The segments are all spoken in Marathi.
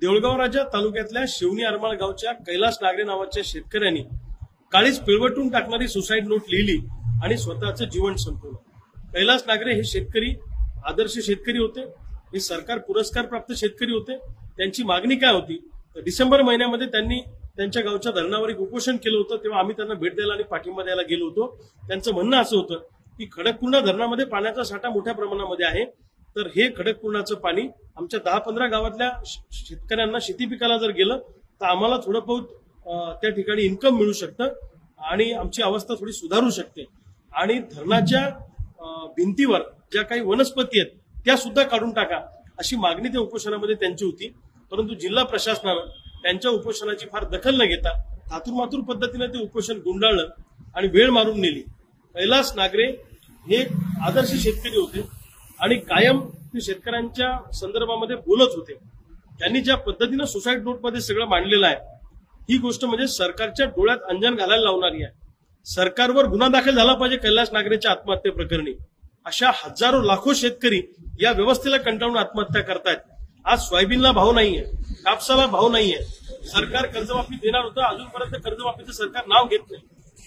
देऊळगाव राजा तालुक्यातल्या शिवणी आरमाळ गावच्या कैलास नागरे नावाच्या शेतकऱ्यांनी काळीच पिळवटून टाकणारी सुसाईड नोट लिहिली आणि स्वतःचं जीवन संपवलं। कैलास नागरे हे शेतकरी आदर्श शेतकरी होते, हे सरकार पुरस्कार प्राप्त शेतकरी होते। त्यांची मागणी काय होती? डिसेंबर महिन्यामध्ये त्यांनी त्यांच्या गावच्या धरणावर एक उपोषण केलं होतं, तेव्हा आम्ही त्यांना भेट द्यायला आणि पाठिंबा द्यायला गेलो होतो। त्यांचं म्हणणं असं होतं की खडकपूर्णा धरणामध्ये पाण्याचा साठा मोठ्या प्रमाणामध्ये आहे, तर हे खडकपूर्णाचं पाणी आमच्या 10-15 गावातल्या शेतकऱ्यांना शेती पिकाला जर गेलं तर आम्हाला थोडं बहुत त्या ठिकाणी इन्कम मिळू शकतं आणि आमची अवस्था थोडी सुधारू शकते। आणि धरणाच्या भिंतीवर ज्या काही वनस्पती आहेत त्या सुद्धा काढून टाका, अशी मागणी त्या उपोषणामध्ये त्यांची होती। परंतु जिल्हा प्रशासनानं त्यांच्या उपोषणाची फार दखल न घेता थातूरमातूर पद्धतीने ते उपोषण गुंडाळलं आणि वेळ मारून नेली। कैलास नागरे हे आदर्श शेतकरी होते आणि कायम ते शेतकऱ्यांच्या संदर्भामध्ये बोलत होते। त्यांनी ज्या पद्धतीने सुसाईड नोटमध्ये सगळं मांडलेलं आहे, ही गोष्ट म्हणजे सरकारच्या डोळ्यात अंजन घालायला लावणारी आहे। सरकारवर गुन्हा दाखल झाला पाहिजे कैलास नागरेच्या आत्महत्येप्रकरणी। अशा हजारो लाखो शेतकरी या व्यवस्थेला कंटाळून आत्महत्या करतायत। आज सोयाबीनला भाव नाहीये, कापसाला भाव नाहीये, सरकार कर्जमाफी देणार होतं, अजूनपर्यंत कर्जमाफीचं सरकार नाव घेत नाही।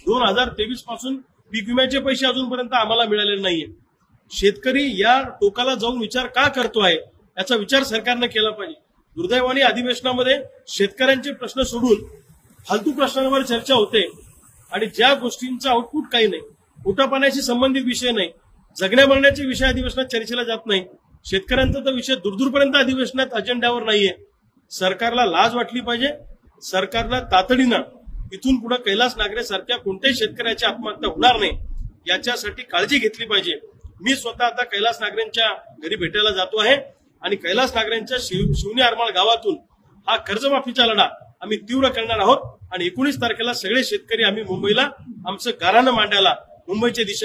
2023 पासून पीक विम्याचे पैसे अजूनपर्यंत आम्हाला मिळालेले नाहीये। शेतकरी या टोकाला जाऊन विचार का करतो आहे याचा विचार सरकारने केला पाहिजे। दुर्दैवाने अधिवेशनामध्ये शेतकऱ्यांचे प्रश्न सोडून फालतू प्रश्नांवर चर्चा होते आणि ज्या गोष्टींचा आउटपुट काही नाही, पोटापाण्याशी संबंधित विषय नाही, जगण्या मरण्याचे विषय अधिवेशनात चर्चेला जात नाही। शेतकऱ्यांचा तर विषय दूरदूरपर्यंत अधिवेशनात अजेंड्यावर नाहीये। सरकारला लाज वाटली पाहिजे। सरकारला तातडीनं इथून पुढे कैलास नागरे सारख्या कोणत्याही शेतकऱ्याची आत्महत्या होणार नाही याच्यासाठी काळजी घेतली पाहिजे। मी स्वतः आता कैलास नागरेंच्या घरी भेटायला जातो आहे आणि कैलास नागरेंच्या शिवणी आरमाळ गावातून हा कर्जमाफीचा लढा आम्ही तीव्र करणार आहोत आणि 19 तारखेला सगळे शेतकरी आम्ही मुंबईला आमचं गाऱ्हाणं मांडायला मुंबईच्या दिशेने